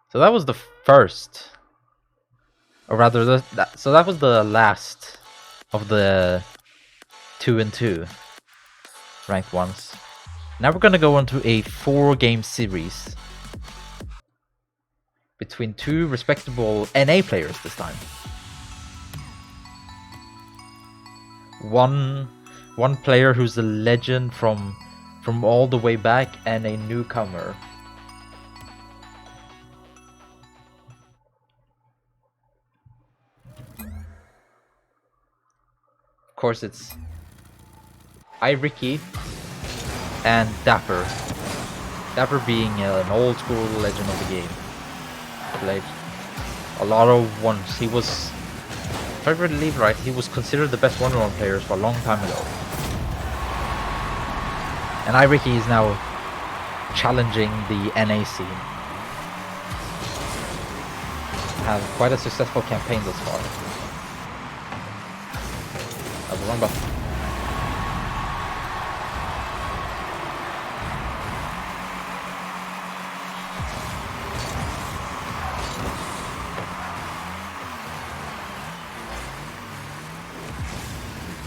So that was the first, or rather, so that was the last of the 2-2 ranked ones. Now we're gonna go into a 4-game series between 2 respectable NA players this time. One player who's a legend from all the way back, and a newcomer. Of course, it's iRicky and Dappur. Dappur being an old school legend of the game. Played a lot of ones. He was, if I believe right, he was considered the best 1v1 players for a long time ago. And iRicky is now challenging the NA scene. Have quite a successful campaign thus far. That was the wrong button.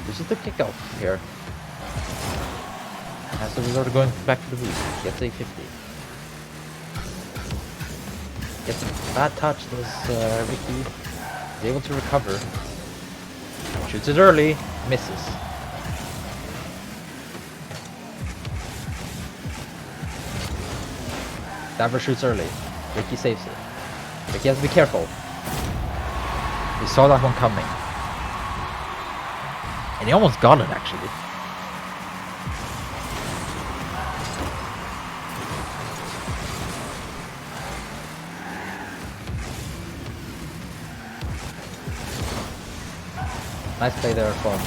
This is the kickoff here. As the result of going back to the boost, gets a 50. Gets a bad touch, does Ricky. Is able to recover. Shoots it early, misses. Dappur shoots early. Ricky saves it. Ricky has to be careful. He saw that one coming. And he almost got it, actually. Nice play there from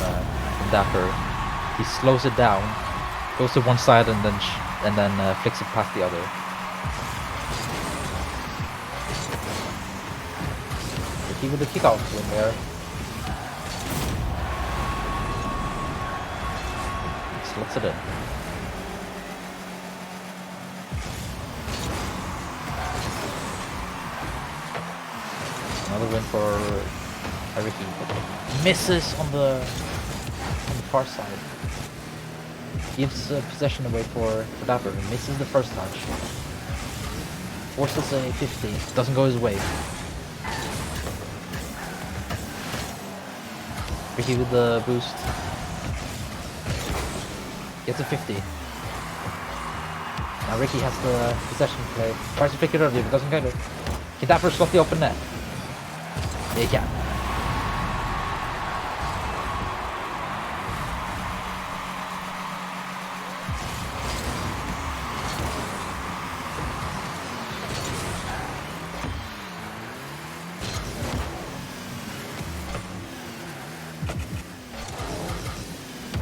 Dappur. He slows it down, goes to one side, and then flicks it past the other. Ricky with the kickoff win there. Slots it in. Another win for iRicky. Misses on the far side. Gives possession away for Dappur. Misses the first touch. Forces a 50. Doesn't go his way. Ricky with the boost. Gets a 50. Now Ricky has the possession play. Tries to flick it early, but doesn't get it. Can Dappur slot the open net? Yeah, he can.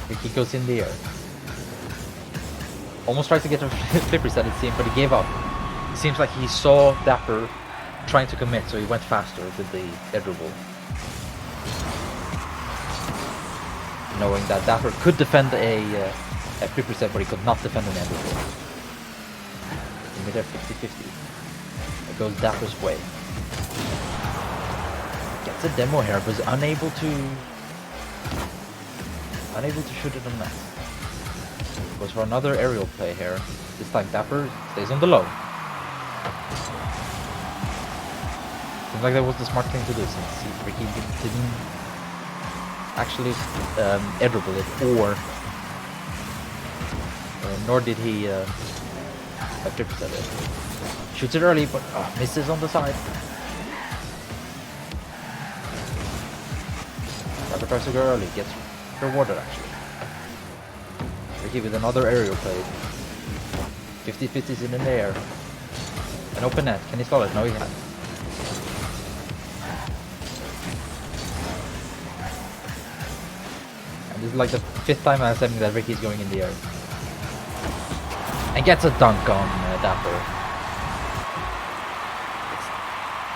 Ricky goes in the air. Almost tries to get a flip reset, it seemed, but he gave up. It seems like he saw Dappur trying to commit, so he went faster with the air dribble. Knowing that Dappur could defend a flip reset, but he could not defend an air dribble. In mid-air 50-50. It goes Dappur's way. Gets a demo here, but is unable to shoot it on net. Goes for another aerial play here. This time Dappur stays on the low. Seems like that was the smart thing to do, since Ricky didn't actually air dribble it, or nor did he flip set it. Shoots it early, but misses on the side. Dappur tries to go early, gets rewarded actually. Ricky with another aerial play. 50-50s in the air. An open net. Can he stall it? No, he can't. And this is like the 5th time I'm saying that Ricky's going in the air. And gets a dunk on Dappur.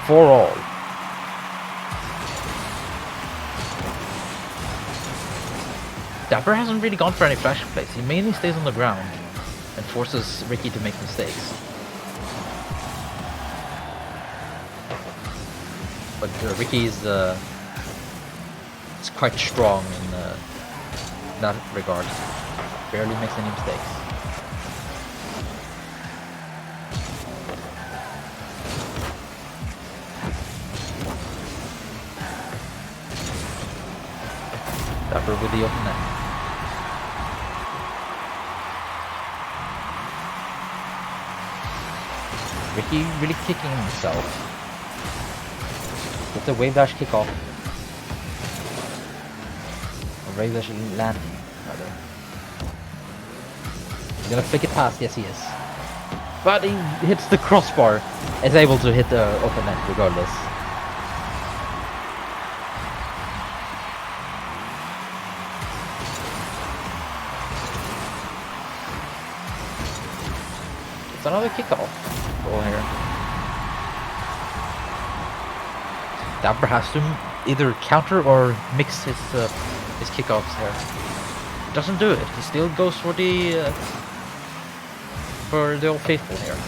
4-all. Dappur hasn't really gone for any flash plays. He mainly stays on the ground and forces Ricky to make mistakes. But Ricky's is quite strong in that regard. Barely makes any mistakes. Dappur with the open net. Ricky really kicking himself. With the wave dash kickoff. Or wave dash landing, rather. He's gonna flick it past, yes he is. But he hits the crossbar. Is able to hit the open net regardless. It's another kickoff goal here. Dappur has to either counter or mix his kickoffs here. Doesn't do it. He still goes for the old faithful here.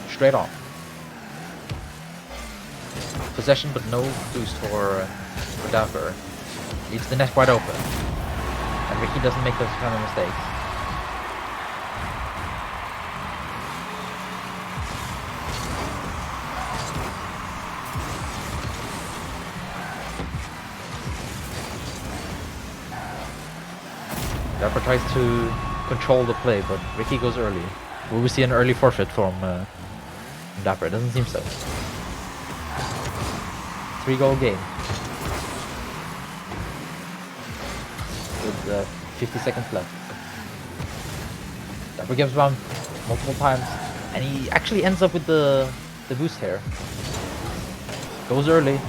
Straight on. Possession, but no boost for Dappur. Leaves the net wide open, and Ricky doesn't make those kind of mistakes. Dappur tries to control the play, but Ricky goes early. Will we see an early forfeit from Dappur? It doesn't seem so. 3-goal game. With 50 seconds left. Dappur gives round multiple times, and he actually ends up with the boost here. Goes early.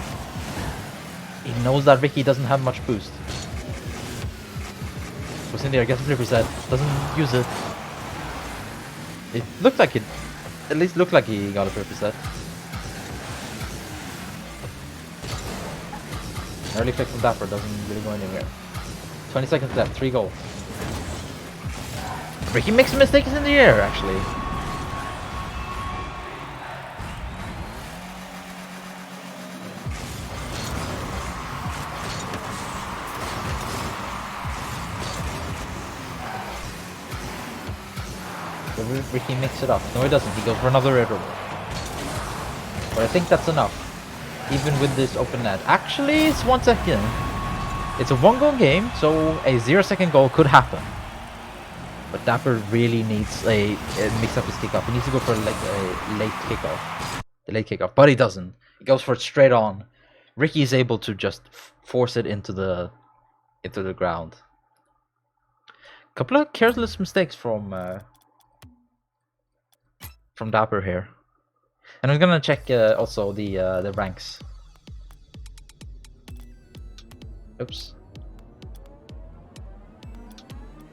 He knows that Ricky doesn't have much boost. Goes in there, gets a flipper set, doesn't use it. It looked like it, at least looked like he got a flipper set. Early flick from Dappur doesn't really go anywhere. 20 seconds left, 3 goals. Ricky makes mistakes in the air, actually. Ricky mixes it up. No, he doesn't. He goes for another error. But I think that's enough. Even with this open net. Actually, it's 1 second. It's a 1-goal game, so a 0-second goal could happen. But Dappur really needs a mix up his kickoff. He needs to go for like a late kickoff. The late kickoff. But he doesn't. He goes for it straight on. Ricky is able to just force it into the ground. Couple of careless mistakes from Dappur here. And I'm gonna check also the ranks. Oops.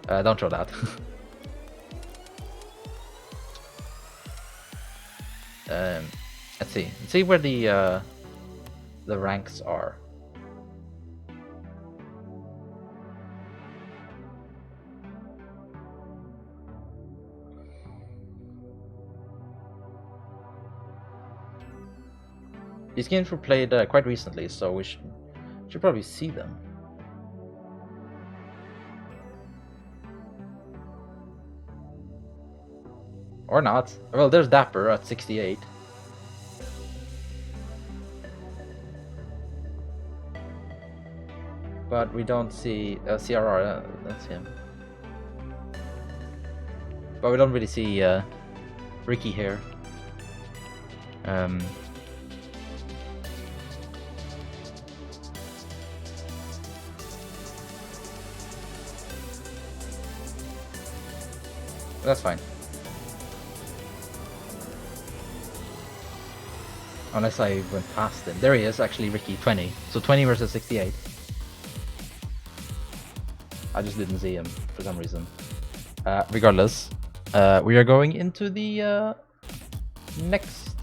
Don't show that. Let's see. Let's see where the ranks are. These games were played quite recently, so we should probably see them. Or not. Well, there's Dappur at 68. But we don't see CRR, that's him. But we don't really see Ricky here. That's fine. Unless I went past him. There he is, actually, Ricky, 20. So 20 versus 68. I just didn't see him for some reason. Regardless, we are going into the next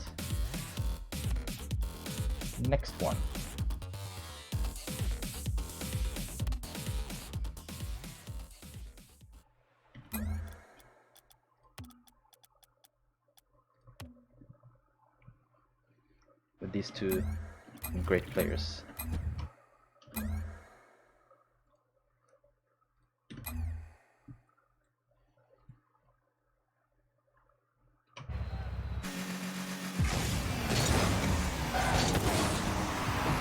one. with these two great players.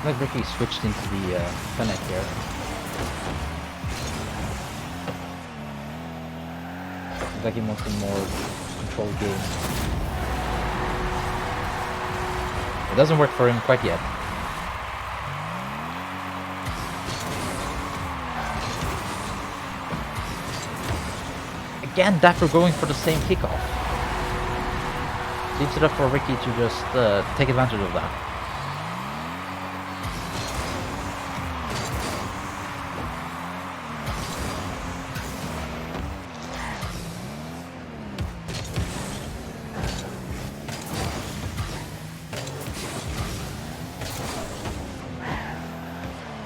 Like Ricky switched into the Fennec here. Seems like he wants a more controlled game. It doesn't work for him quite yet. Again, Dappur going for the same kickoff. Leaves it up for Ricky to just take advantage of that.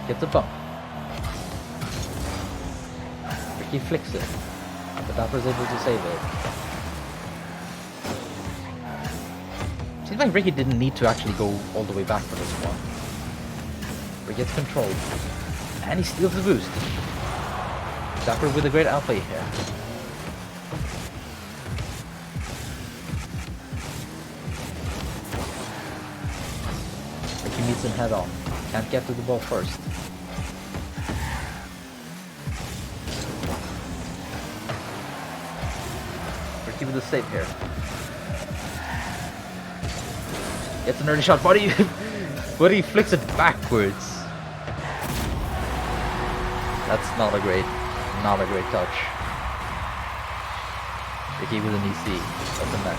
Gets a bump. Ricky flicks it, but Dappur's able to save it. Seems like Ricky didn't need to actually go all the way back for this one. But he gets controlled, and he steals the boost. Dappur with a great outplay here. Ricky meets him head on. Can't get to the ball first. Ricky with a save here. Gets an early shot, but he flicks it backwards. That's not a great touch. Ricky with an EC up the net.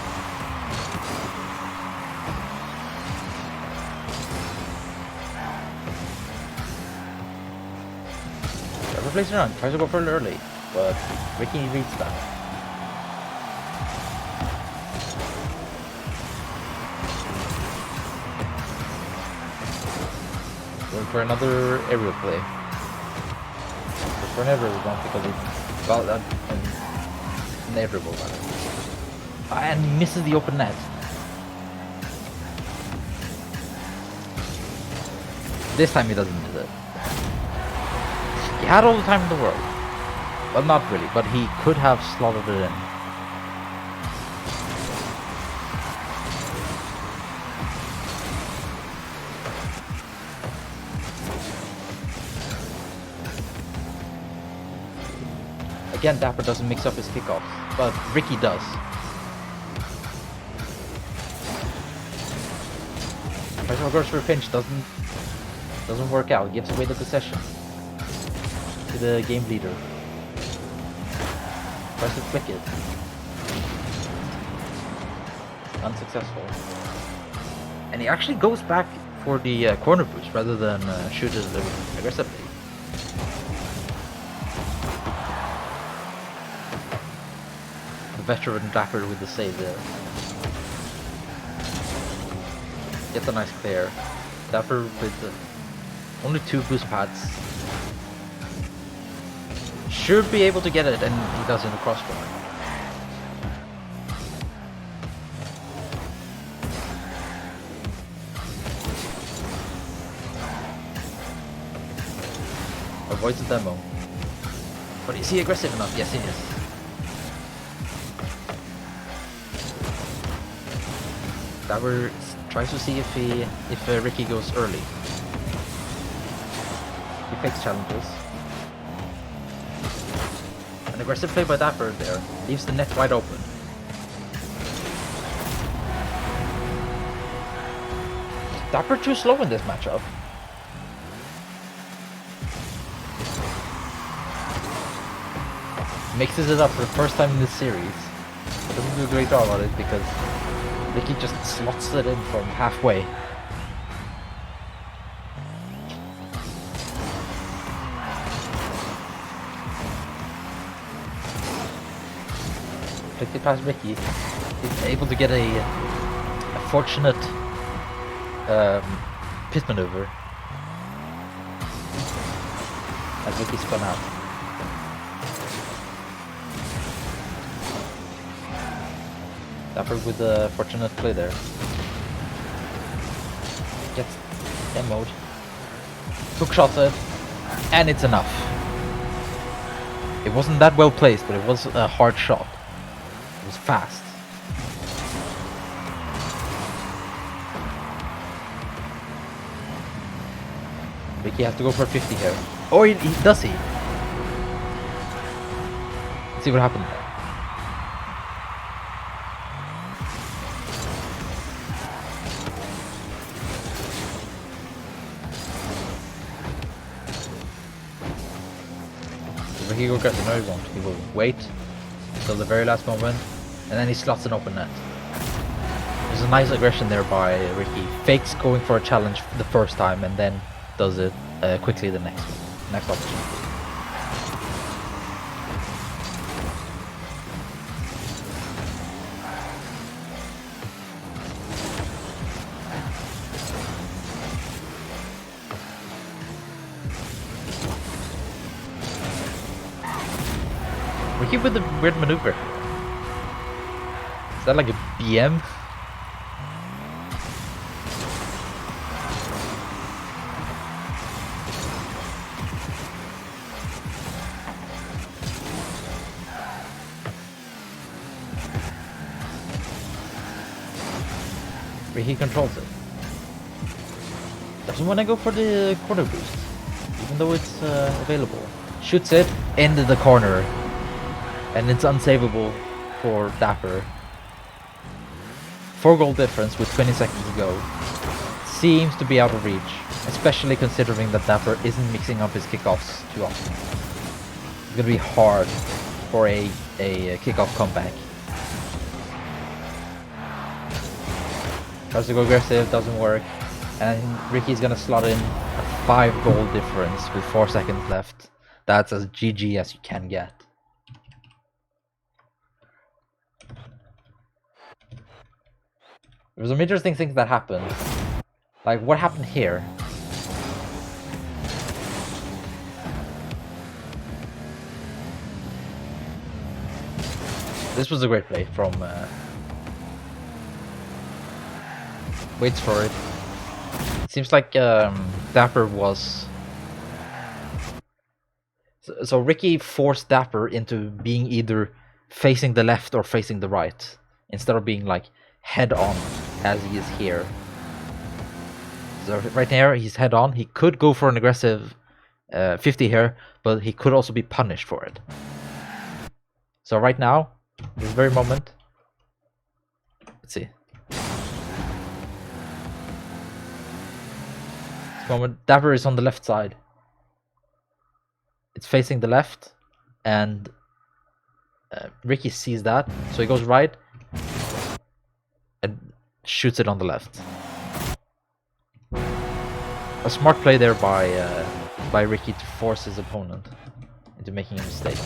Plays it around, tries to go for it early, but Ricky reads that. Going for another aerial play. But for an aerial one because it's about that inevitable. And he misses the open net. This time he doesn't miss it. He had all the time in the world. Well, not really, but he could have slotted it in. Again, Dappur doesn't mix up his kickoffs, but Ricky does. Special goes for a pinch, doesn't work out, gives away the possession to the game leader. Tries to flick it. Unsuccessful. And he actually goes back for the corner boost rather than shoot it aggressively. The veteran Dappur with the save there. Gets a nice clear. Dappur with only 2 boost pads. Should be able to get it, and he does in the crossbar. Avoids the demo. But is he aggressive enough? Yes, he is. Dappur tries to see if Ricky goes early. He fakes challenges. An aggressive play by Dappur there leaves the net wide open. Dappur too slow in this matchup. Mixes it up for the first time in this series. Doesn't do a great job on it because Ricky just slots it in from halfway. Flicked it past Ricky. He's able to get a fortunate pit maneuver as Ricky spun out. Dappur with a fortunate play there. gets demoed. Hook shots it, and it's enough. It wasn't that well placed, but it was a hard shot. It was fast. Ricky has to go for 50 here. Oh, he does he? Let's see what happened there. He will get no, he won't. He will wait until the very last moment, and then he slots an open net. There's a nice aggression there by Ricky. Fakes going for a challenge the first time, and then does it quickly the next opportunity. Ricky with a weird maneuver. Is that like a BM? Ricky controls it. Doesn't want to go for the corner boost, even though it's available. Shoots it into the corner. And it's unsavable for Dappur. 4 goal difference with 20 seconds to go. Seems to be out of reach, especially considering that Dappur isn't mixing up his kickoffs too often. It's gonna be hard for a kickoff comeback. Tries to go aggressive, doesn't work. And Ricky's gonna slot in a 5 goal difference with 4 seconds left. That's as GG as you can get. There was some interesting things that happened. Like, what happened here? This was a great play from... waits for it. Seems like Dappur was... So Ricky forced Dappur into being either facing the left or facing the right, instead of being like head on as he is here. So right there he's head on. He could go for an aggressive 50 here, but he could also be punished for it. So right now, this very moment, let's see. This moment, Dappur is on the left side. It's facing the left, and Ricky sees that, so he goes right and shoots it on the left. A smart play there by Ricky to force his opponent into making a mistake.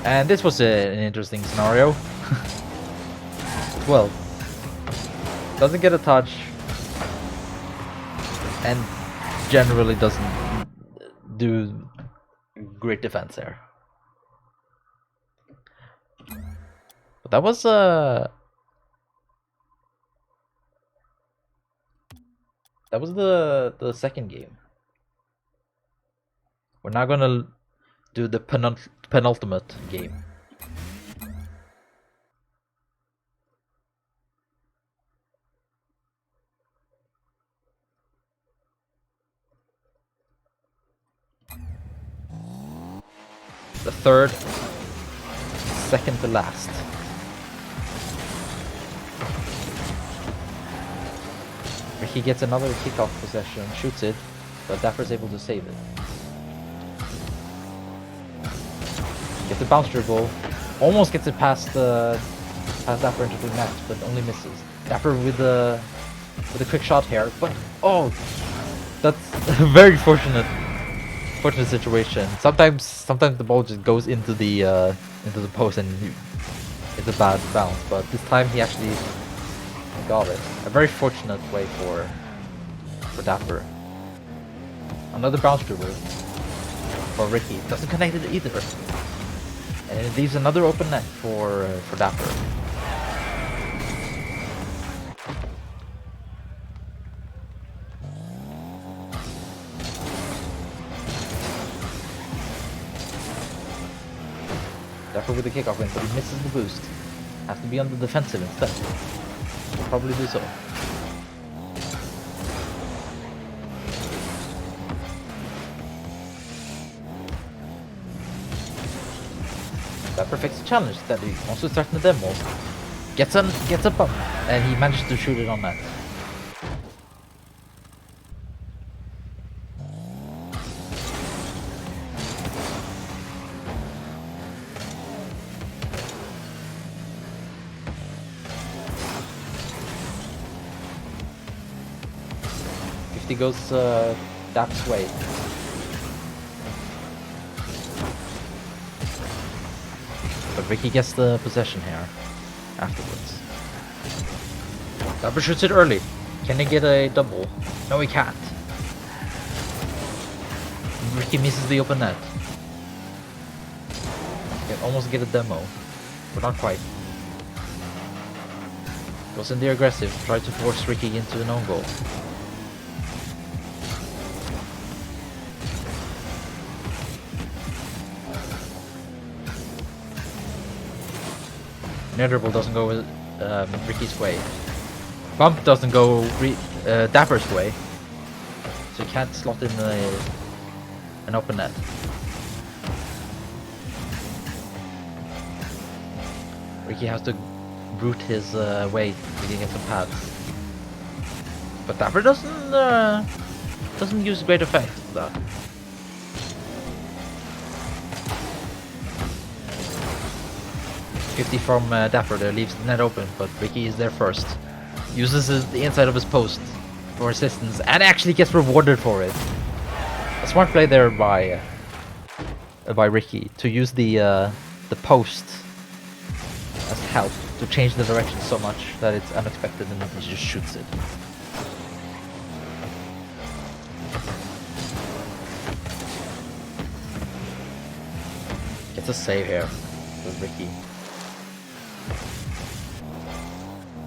And this was an interesting scenario. Well, doesn't get a touch, and generally doesn't do great defense there. But that was the second game. We're now gonna do the penultimate game. The third, second to last. He gets another kickoff possession, shoots it, but Dappur's able to save it. Gets a bounce dribble, almost gets it past Dappur into the net, but only misses. Dappur with a quick shot here, but oh, that's a very fortunate situation. Sometimes the ball just goes into the post and it's a bad bounce, but this time he actually got it. A very fortunate way for Dappur. Another bounce dribble for Ricky. Doesn't connect it either. And it leaves another open net for Dappur. Dapper with the kickoff win, but he misses the boost. Has to be on the defensive instead. Will probably do so. Dapper takes the challenge that he wants to start in the demo. Gets a bump, and he manages to shoot it on that. He goes Dap's way. But Ricky gets the possession here afterwards. Dapper shoots it early. Can he get a double? No, he can't. Ricky misses the open net. Can almost get a demo, but not quite. Goes in the aggressive, try to force Ricky into an own goal. Netherable doesn't go Ricky's way. Bump doesn't go Dapper's way, so he can't slot in an open net. Ricky has to root his way to get some pads, but Dapper doesn't use great effect for that. .50 from Dappur there leaves the net open, but Ricky is there first. Uses the inside of his post for assistance and actually gets rewarded for it. A smart play there by Ricky to use the post as help to change the direction so much that it's unexpected and he just shoots it. Gets a save here with Ricky.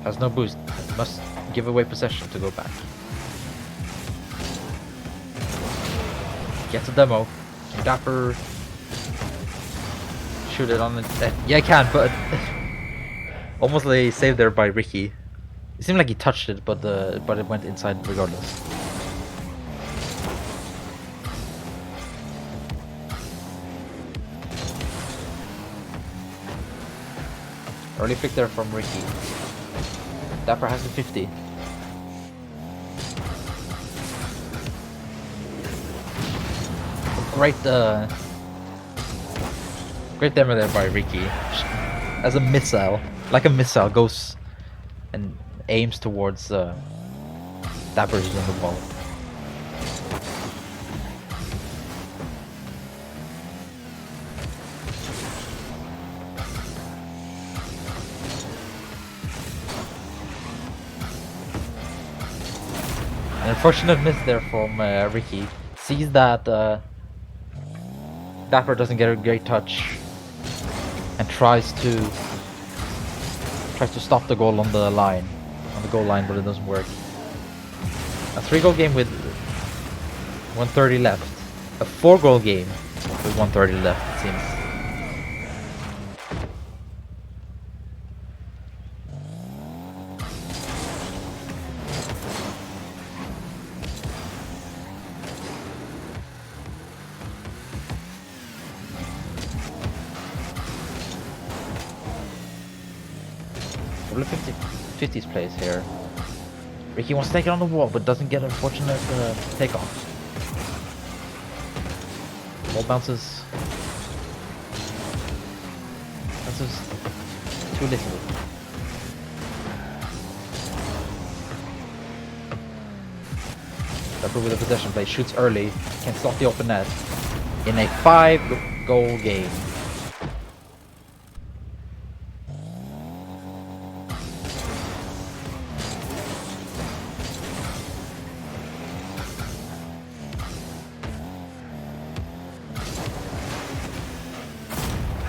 Has no boost, must give away possession to go back. Gets a demo. Can Dappur shoot it on the... yeah, I can, but... almost a save there by Ricky. It seemed like he touched it, but it went inside regardless. Early flick there from Ricky. Dappur has a 50. Great demo there by Ricky. As a missile, like a missile, goes and aims towards Dappur who's on the ball. An unfortunate miss there from Ricky. Sees that Dappur doesn't get a great touch and tries to stop the goal on the goal line, but it doesn't work. A 3-goal game with 1:30 left. A 4-goal game with 1:30 left, it seems. Probably 50s plays here. Ricky wants to take it on the wall, but doesn't get a fortunate takeoff. Ball bounces too little. Dappur with a possession play, shoots early, can slot the open net in a 5-goal game.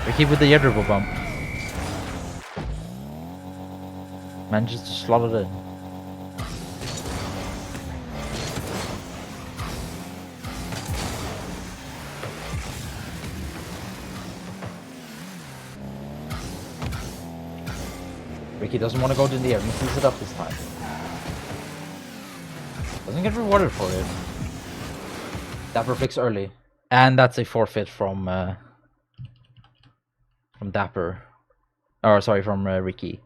Ricky with the dribble bump. Manages to slot it in. Ricky doesn't want to go to the air, misses it up this time. Doesn't get rewarded for it. Dapper flicks early. And that's a forfeit from Dapper. Or sorry, from Ricky.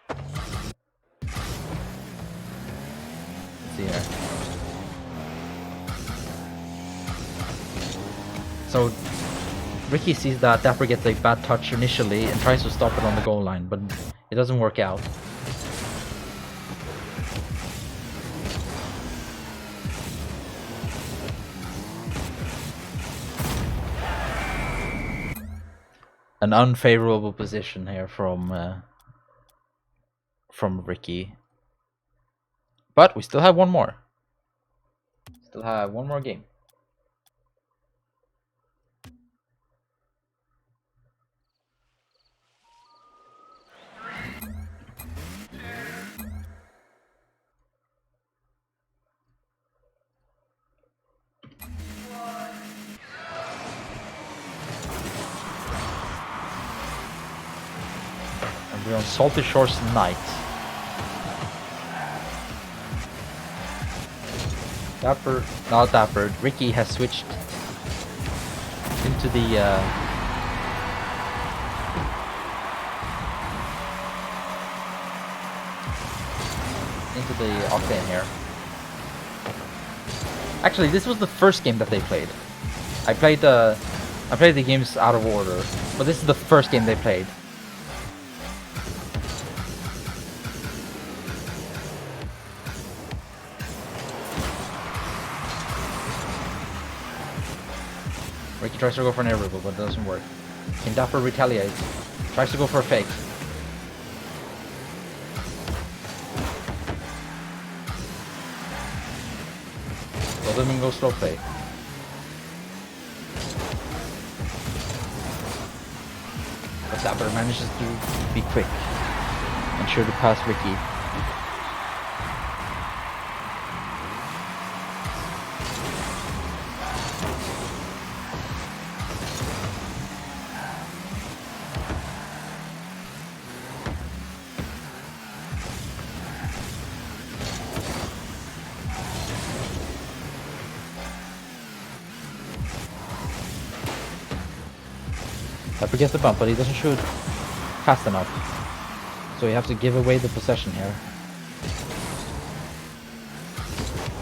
Let's see here. So Ricky sees that Dapper gets a bad touch initially and tries to stop it on the goal line, but it doesn't work out. An unfavorable position here from Ricky. But we still have one more. Still have one more game. And we're on Salty Shores tonight. Dapper, not Dapper, Ricky has switched into the Octane here. Actually, this was the first game that they played. I played the games out of order, but this is the first game they played. Ricky tries to go for an air wiggle, but it doesn't work. Can Dapper retaliate? Tries to go for a fake. Both of them go slow play. But Dapper manages to be quick and sure to pass Ricky. Dapper gets the bump, but he doesn't shoot fast enough. So you have to give away the possession here.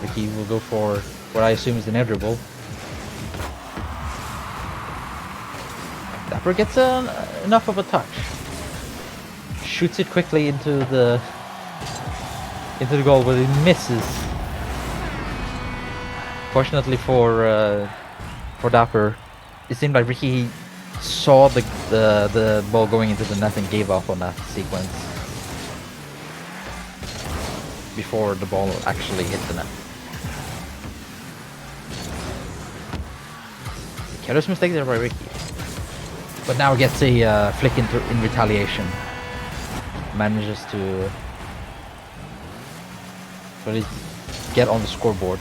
Ricky will go for what I assume is an air dribble. Dapper gets enough of a touch. Shoots it quickly into the goal, but it misses. Fortunately for Dapper, it seemed like Ricky saw the ball going into the net and gave up on that sequence before the ball actually hit the net. Careless mistake there by Ricky, but now gets a flick in retaliation. Manages to at least get on the scoreboard.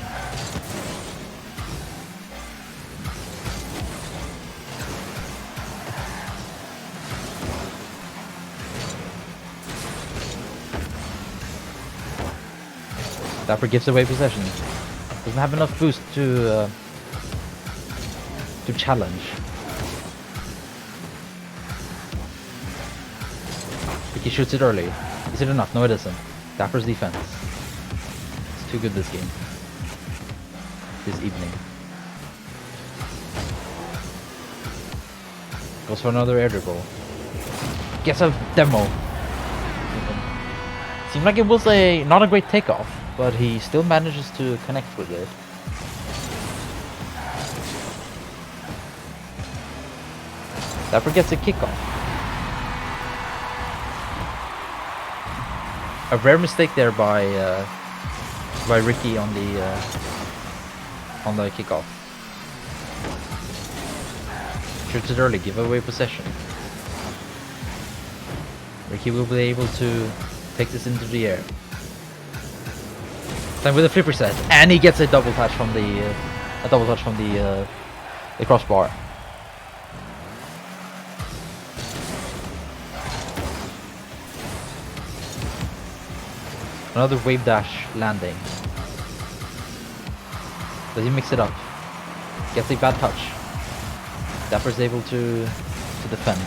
Dapper gives away possession. Doesn't have enough boost to challenge. Ricky shoots it early. Is it enough? No, it isn't. Dapper's defense. It's too good this game. This evening. Goes for another air dribble. Gets a demo. Seemed like it was not a great takeoff, but he still manages to connect with it. Dapper gets a kickoff. A rare mistake there by Ricky on the kickoff. Shoots it early, give away possession. Ricky will be able to take this into the air. Then with a flipper set, and he gets a double touch from the crossbar. Another wave dash landing. Does he mix it up? Gets a bad touch. Dapper's able to defend.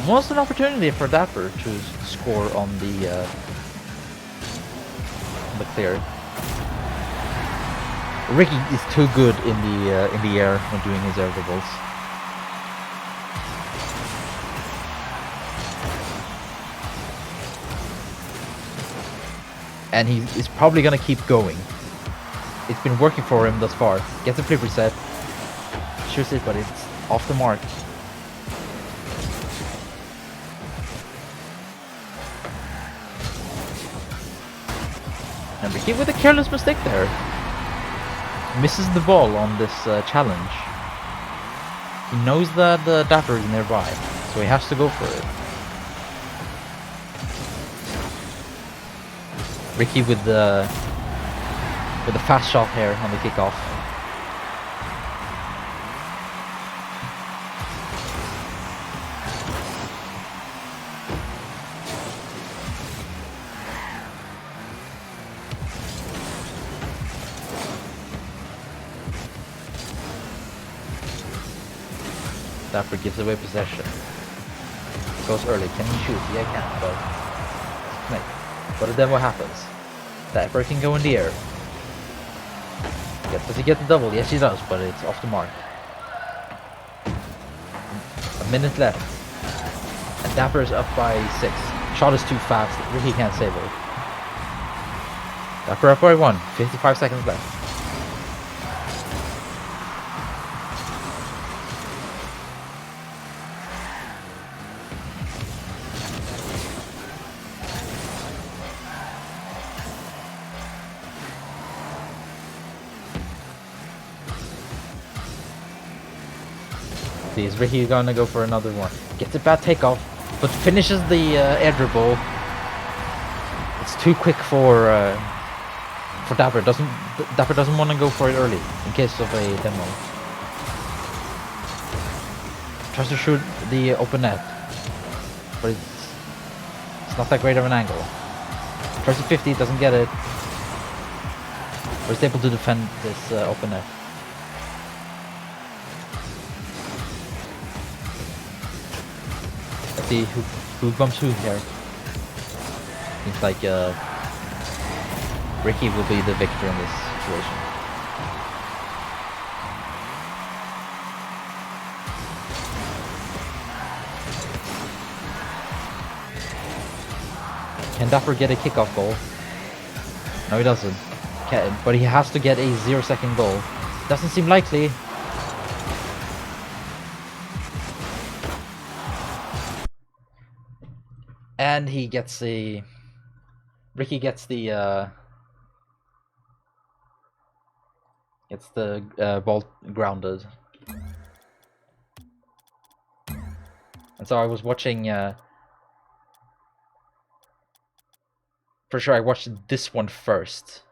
Almost an opportunity for Dapper to score on the clear. Ricky is too good in the air when doing his air dribbles. And he's probably gonna keep going. It's been working for him thus far. Gets a flip reset. Shoots it, but it's off the mark. And Ricky with a careless mistake there. Misses the ball on this challenge. He knows that Dappur is nearby, so he has to go for it. Ricky with the fast shot here on the kickoff. Dappur gives away possession. Goes early. Can he shoot? Yeah, I can, but no. But then what happens? Dappur can go in the air. Does he get the double? Yes, he does, but it's off the mark. A minute left. And Dappur is up by 6. Shot is too fast. Ricky can't save it. Dappur up by 1. 55 seconds left. Is Ricky gonna go for another one? Gets a bad takeoff, but finishes the air dribble. It's too quick for Dappur. Dappur doesn't want to go for it early in case of a demo. Tries to shoot the open net, but it's not that great of an angle. Tries to 50, doesn't get it. But is able to defend this open net. See who bumps who here. Seems like Ricky will be the victor in this situation. Can Dappur get a kickoff goal? No, he doesn't. But he has to get a 0-second goal. Doesn't seem likely. And he gets the... Ricky gets the ball grounded. And so I was watching... for sure I watched this one first.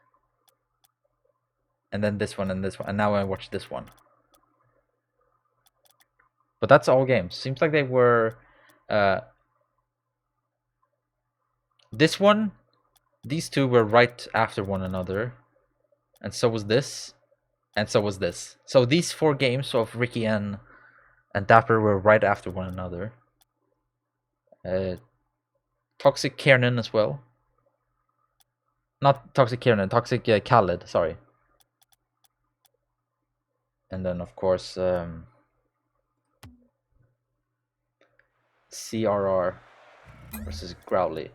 And then this one and this one. And now I watch this one. But that's all games. Seems like they were... this one, these two were right after one another, and so was this, and so was this. So these 4 games of Ricky and Dappur were right after one another. Toxic Kiernan as well. Not Toxic Kiernan, Toxic Khaled, sorry. And then of course CRR versus Growly.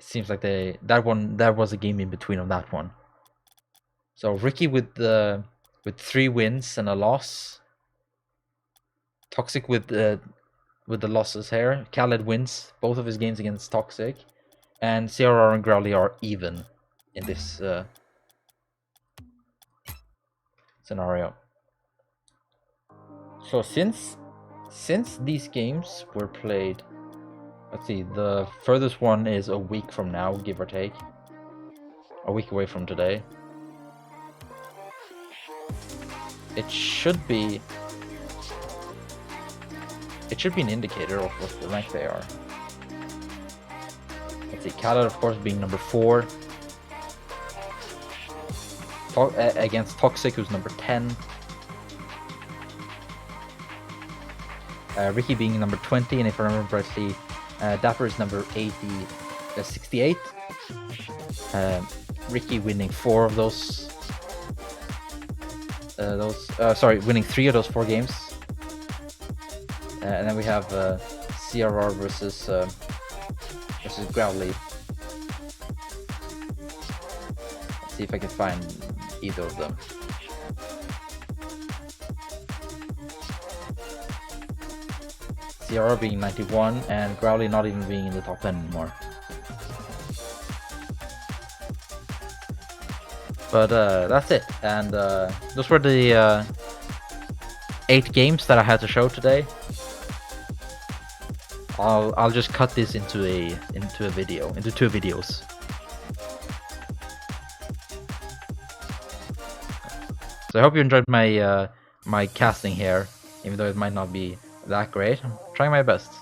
Seems like that was a game in between on that one. So Ricky with 3 wins and a loss. Toxic with the losses here. Khaled wins both of his games against Toxic, and CRR and Growly are even in this scenario. So since these games were played, let's see, the furthest one is a week from now, give or take. A week away from today. It should be it should be an indicator of what the rank they are. Let's see, Khaled, of course, being number 4. Against Toxic, who's number 10. Ricky being number 20, and if I remember correctly, Dappur is number 68. Ricky winning 4 of those. Winning 3 of those 4 games. And then we have CRR versus Growly. Let's see if I can find either of them. CRR being 91 and Growly not even being in the top 10 anymore. But that's it, and those were the 8 games that I had to show today. I'll just cut this into two videos. So I hope you enjoyed my my casting here, even though it might not be that great. I'm trying my best.